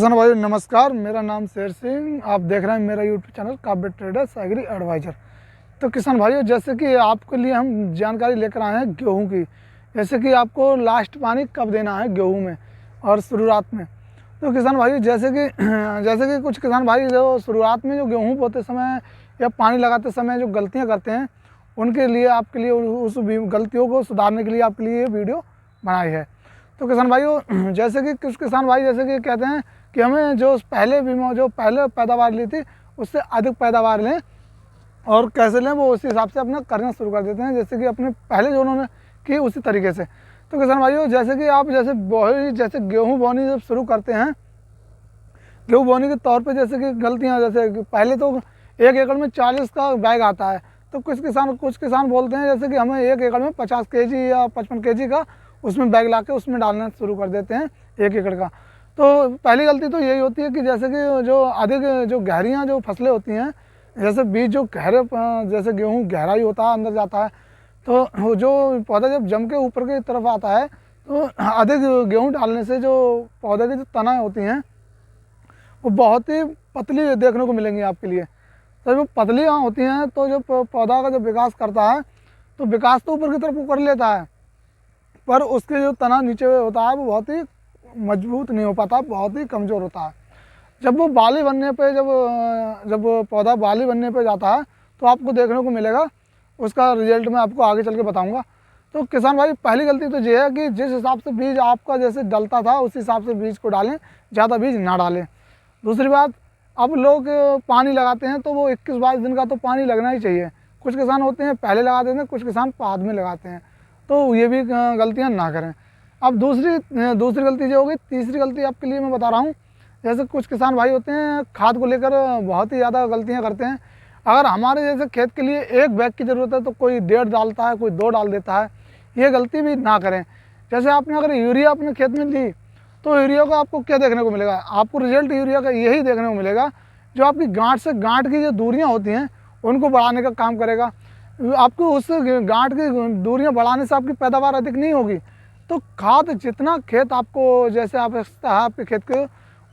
किसान भाई नमस्कार, मेरा नाम शेर सिंह। आप देख रहे हैं मेरा यूट्यूब चैनल काव्य ट्रेडर्स एग्री एडवाइज़र। तो किसान भाइयों, जैसे कि आपके लिए हम जानकारी लेकर आए हैं गेहूं की। जैसे कि आपको लास्ट पानी कब देना है गेहूं में और शुरुआत में। तो किसान भाइयों, जैसे कि कुछ किसान भाई जो शुरुआत में जो गेहूँ बोते समय या पानी लगाते समय जो गलतियाँ करते हैं, उनके लिए आपके लिए उस गलतियों को सुधारने के लिए आपके लिए ये वीडियो बनाई है। तो किसान भाइयों, जैसे कि कुछ किसान भाई जैसे कि कहते हैं कि हमें जो पहले पैदावार ली थी उससे अधिक पैदावार लें, और कैसे लें वो उसी हिसाब से अपना करना शुरू कर देते हैं, जैसे कि अपने पहले जो उन्होंने की उसी तरीके से। तो किसान भाइयों, जैसे कि आप जैसे गेहूँ बोनी जब शुरू करते हैं, गेहूँ बोने के तौर पे जैसे कि गलतियाँ, जैसे कि पहले तो 1 एकड़ में 40 का बैग आता है। तो कुछ किसान बोलते हैं जैसे कि हमें 1 एकड़ में 50 केजी या 55 केजी का उसमें बैग ला के उसमें डालना शुरू कर देते हैं 1 एकड़ का। तो पहली गलती तो यही होती है कि जैसे कि जो अधिक जो गहरियाँ जो फसलें होती हैं, जैसे बीज जो जैसे गेहूँ गहरा ही होता है, अंदर जाता है, तो जो पौधा जब जम के ऊपर की तरफ आता है तो अधिक गेहूँ डालने से जो पौधे की जो तना होती हैं वो बहुत ही पतली देखने को मिलेंगी आपके लिए। तो जो पतली होती हैं तो जो पौधा का जो विकास करता है, तो विकास तो ऊपर की तरफ वो कर लेता है, पर उसके जो तना नीचे होता है वो बहुत ही मजबूत नहीं हो पाता, बहुत ही कमज़ोर होता है। जब वो बाली बनने पे जब पौधा बाली बनने पे जाता है तो आपको देखने को मिलेगा, उसका रिजल्ट मैं आपको आगे चल के बताऊँगा। तो किसान भाई, पहली गलती तो ये है कि जिस हिसाब से बीज आपका जैसे डलता था उस हिसाब से बीज को डालें, ज़्यादा बीज ना डालें। दूसरी बात, अब लोग पानी लगाते हैं तो वो 21-22 दिन का तो पानी लगना ही चाहिए। कुछ किसान होते हैं पहले लगा देते हैं, कुछ किसान बाद में लगाते हैं, तो ये भी गलतियां ना करें। अब दूसरी गलती जो होगी, तीसरी गलती आपके लिए मैं बता रहा हूँ। जैसे कुछ किसान भाई होते हैं खाद को लेकर बहुत ही ज़्यादा गलतियाँ करते हैं। अगर हमारे जैसे खेत के लिए 1 बैग की ज़रूरत है तो कोई 1.5 डालता है, कोई 2 डाल देता है। ये गलती भी ना करें। जैसे आपने अगर यूरिया अपने खेत में ली तो यूरिया का आपको क्या देखने को मिलेगा, आपको रिजल्ट यूरिया का यही देखने को मिलेगा, जो आपकी गांठ से गांठ की जो दूरियां होती हैं उनको बढ़ाने का काम करेगा। आपको उस गांठ की दूरियां बढ़ाने से आपकी पैदावार अधिक नहीं होगी। तो खाद जितना खेत आपको जैसे आवश्यकता है आपके खेत को,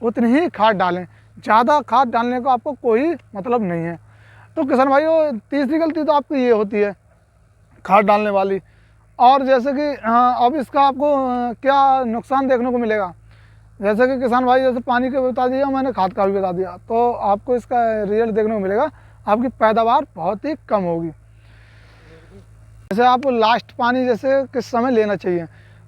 उतनी ही खाद डालें। ज़्यादा खाद डालने का आपको कोई मतलब नहीं है। तो किसान भाइयों, तीसरी गलती तो आपकी ये होती है खाद डालने वाली। और जैसे कि अब इसका आपको क्या नुकसान देखने को मिलेगा, जैसे कि किसान भाई जैसे पानी का बता दिया, मैंने खाद का भी बता दिया, तो आपको इसका रिजल्ट देखने को मिलेगा, आपकी पैदावार बहुत ही कम होगी। जैसे आपको लास्ट पानी जैसे किस समय लेना चाहिए,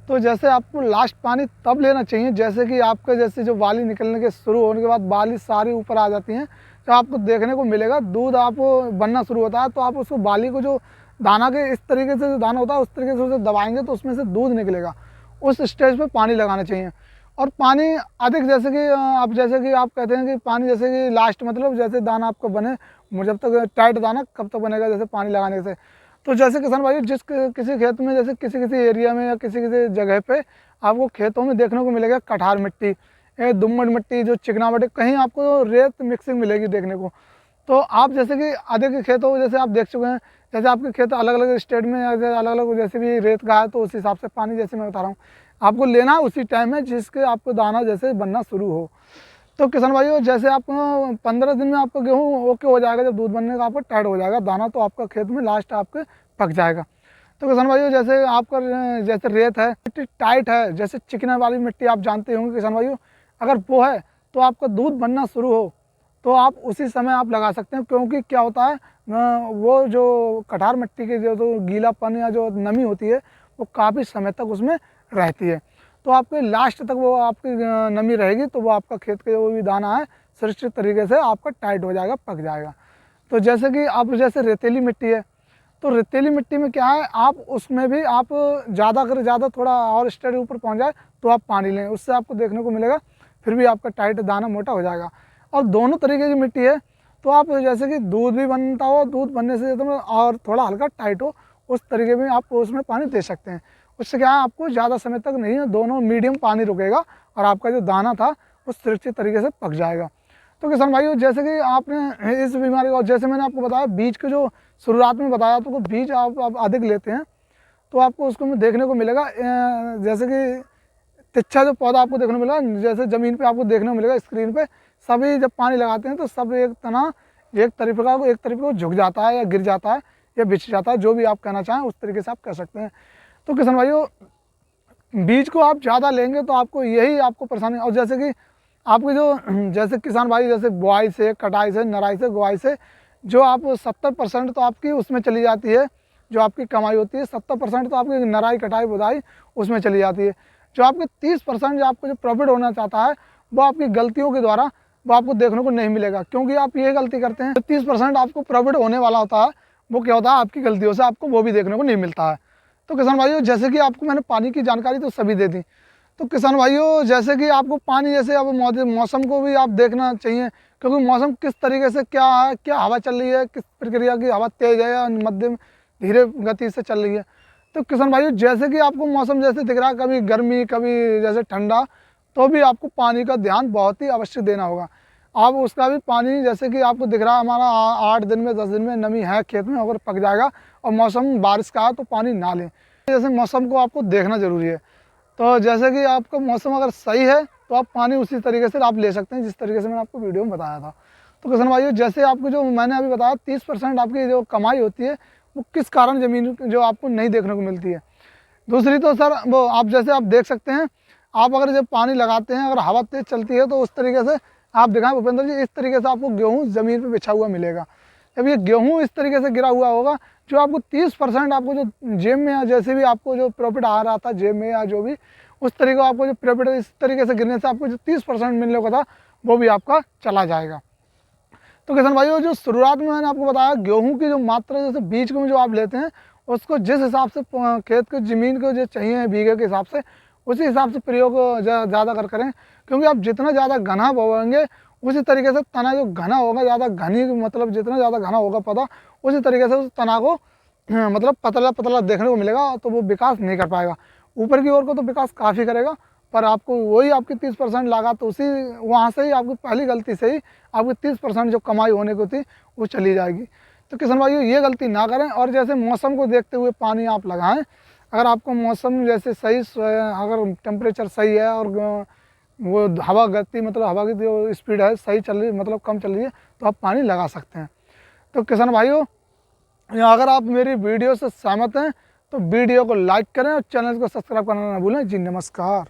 तो जैसे आपको लास्ट पानी तब लेना चाहिए जैसे कि आपके जैसे जो बाली निकलने के शुरू होने के बाद बाली सारी ऊपर आ जाती हैं, तो आपको देखने को मिलेगा दूध आप बनना शुरू होता है। तो आप उसको बाली को जो दाना के इस तरीके से जो दाना होता है उस तरीके से उसे दबाएंगे तो उसमें से दूध निकलेगा। उस स्टेज पे पानी लगाना चाहिए। और पानी अधिक जैसे कि आप कहते हैं कि पानी जैसे कि लास्ट मतलब जैसे दाना आपको बने, जब तक टाइट दाना कब तक बनेगा जैसे पानी लगाने से। तो जैसे किसान भाई किसी खेत में जैसे किसी एरिया में या किसी जगह पे आपको खेतों में देखने को मिलेगा कठार मिट्टी, दुम्मट मिट्टी, जो चिकनावट, कहीं आपको रेत मिक्सिंग मिलेगी देखने को। तो आप जैसे कि अधिक खेतों जैसे आप देख चुके हैं, जैसे आपके खेत अलग अलग स्टेट में अलग अलग जैसे भी रेत का है, तो उस हिसाब से पानी जैसे मैं बता रहा हूँ आपको लेना उसी टाइम में जिसके आपको दाना जैसे बनना शुरू हो। तो किसान भाइयों, जैसे आपको 15 दिन में आपका गेहूँ ओके हो जाएगा, जब दूध बनने का आपका टाइट हो जाएगा दाना, तो आपका खेत में लास्ट आपके पक जाएगा। तो किसान भाइयों, जैसे आपका जैसे रेत है, मिट्टी टाइट है, जैसे चिकना वाली मिट्टी आप जानते होंगे किसान भाइयों, अगर वो है तो आपका दूध बनना शुरू हो तो आप उसी समय आप लगा सकते हैं। क्योंकि क्या होता है, वो जो कठार मिट्टी के जो गीलापन या जो नमी होती है वो काफ़ी समय तक उसमें रहती है, तो आपके लास्ट तक वो आपकी नमी रहेगी, तो वो आपका खेत का जो भी दाना है सुरक्षित तरीके से आपका टाइट हो जाएगा, पक जाएगा। तो जैसे कि आप जैसे रेतीली मिट्टी है, तो रेतीली मिट्टी में क्या है, आप उसमें भी आप ज़्यादा थोड़ा और स्टेज ऊपर पहुंच जाए तो आप पानी लें, उससे आपको देखने को मिलेगा फिर भी आपका टाइट दाना मोटा हो जाएगा। और दोनों तरीके की मिट्टी है, तो आप जैसे कि दूध भी बनता हो, दूध बनने से तो और थोड़ा हल्का टाइट हो, उस तरीके में आप उसमें पानी दे सकते हैं। उससे क्या है, आपको ज़्यादा समय तक नहीं है, दोनों मीडियम पानी रुकेगा और आपका जो दाना था वो सुरक्षित तरीके से पक जाएगा। तो किसान भाइयों, जैसे कि आपने इस बीमारी को, जैसे मैंने आपको बताया बीज के जो शुरुआत में बताया, तो वो बीज आप अधिक लेते हैं तो आपको उसको में देखने को मिलेगा जैसे कि तिच्छा जो पौधा आपको देखने को मिलेगा, जैसे ज़मीन पे आपको देखने को मिलेगा स्क्रीन पे, सभी जब पानी लगाते हैं तो सब एक तरफ को झुक जाता है या गिर जाता है या बिछ जाता है, जो भी आप कहना चाहें उस तरीके से आप कह सकते हैं। तो किसान भाइयों, बीज को आप ज़्यादा लेंगे तो आपको यही आपको परेशानी, और जैसे कि आपके जो जैसे किसान भाई जैसे बुआई से, कटाई से, नराई से, गुआई से जो आप 70% तो आपकी उसमें चली जाती है, जो आपकी कमाई होती है 70% तो आपकी नराई, कटाई, बुदाई उसमें चली जाती है। जो आपके 30% जो आपको जो प्रॉफिट होना चाहता है वो आपकी गलतियों के द्वारा वो आपको देखने को नहीं मिलेगा, क्योंकि आप ये गलती करते हैं। 30% आपको प्रॉफिट होने वाला होता है वो क्या होता है, आपकी गलतियों से आपको वो भी देखने को नहीं मिलता है। तो किसान भाइयों, जैसे कि आपको मैंने पानी की जानकारी तो सभी दे दी, तो किसान भाइयों जैसे कि आपको पानी, जैसे अब मौसम को भी आप देखना चाहिए, क्योंकि मौसम किस तरीके से क्या है, क्या हवा चल रही है, किस प्रक्रिया की हवा तेज है या मध्यम धीरे गति से चल रही है। तो किसान भाइयों, जैसे कि आपको मौसम जैसे दिख रहा है, कभी गर्मी कभी जैसे ठंडा, तो भी आपको पानी का ध्यान बहुत ही अवश्य देना होगा। आप उसका भी पानी, जैसे कि आपको दिख रहा है हमारा 8 दिन में 10 दिन में नमी है खेत में, अगर पक जाएगा और मौसम बारिश का है तो पानी ना लें। जैसे मौसम को आपको देखना ज़रूरी है। तो जैसे कि आपका मौसम अगर सही है तो आप पानी उसी तरीके से आप ले सकते हैं जिस तरीके से मैंने आपको वीडियो में बताया था। तो किसान भाइयों, जैसे आपको जो मैंने अभी बताया 30% आपकी जो कमाई होती है वो किस कारण ज़मीन जो आपको नहीं देखने को मिलती है। दूसरी तो सर वो आप जैसे आप देख सकते हैं, आप अगर जब पानी लगाते हैं, अगर हवा तेज़ चलती है तो उस तरीके से आप दिखाएं भूपेंद्र जी, इस तरीके से आपको गेहूँ ज़मीन पर बिछा हुआ मिलेगा। जब ये गेहूँ इस तरीके से गिरा हुआ होगा, जो आपको 30% आपको जो जेब में या जैसे भी आपको जो प्रॉफिट आ रहा था जेब में या जो भी, उस तरीके का आपको जो प्रॉफिट इस तरीके से गिरने से आपको जो 30% मिलने को था वो भी आपका चला जाएगा। तो किसान भाइयों, जो शुरुआत में मैंने आपको बताया गेहूं की जो मात्रा, जैसे बीज को जो आप लेते हैं उसको जिस हिसाब से खेत को ज़मीन को जो चाहिए बीघे के हिसाब से, उसी हिसाब से प्रयोग ज़्यादा करें, क्योंकि आप जितना ज़्यादा घना बोएंगे उसी तरीके से तना जो घना होगा, ज़्यादा घनी मतलब जितना ज़्यादा घना होगा पौधा, उसी तरीके से उस तना को मतलब पतला पतला देखने को मिलेगा, तो वो विकास नहीं कर पाएगा। ऊपर की ओर को तो विकास काफ़ी करेगा, पर आपको वही आपकी 30% लागत, तो उसी वहाँ से ही आपकी पहली गलती से ही आपकी 30% जो कमाई होने को थी वो चली जाएगी। तो किसान भाइयों, ये गलती ना करें, और जैसे मौसम को देखते हुए पानी आप लगाएं। अगर आपको मौसम जैसे सही, अगर टेम्परेचर सही है और वो हवा गति मतलब हवा की जो स्पीड है सही चल रही मतलब कम चल रही है, तो आप पानी लगा सकते हैं। तो किसान भाइयों, अगर आप मेरी वीडियो से सहमत हैं तो वीडियो को लाइक करें और चैनल को सब्सक्राइब करना ना भूलें। जी नमस्कार।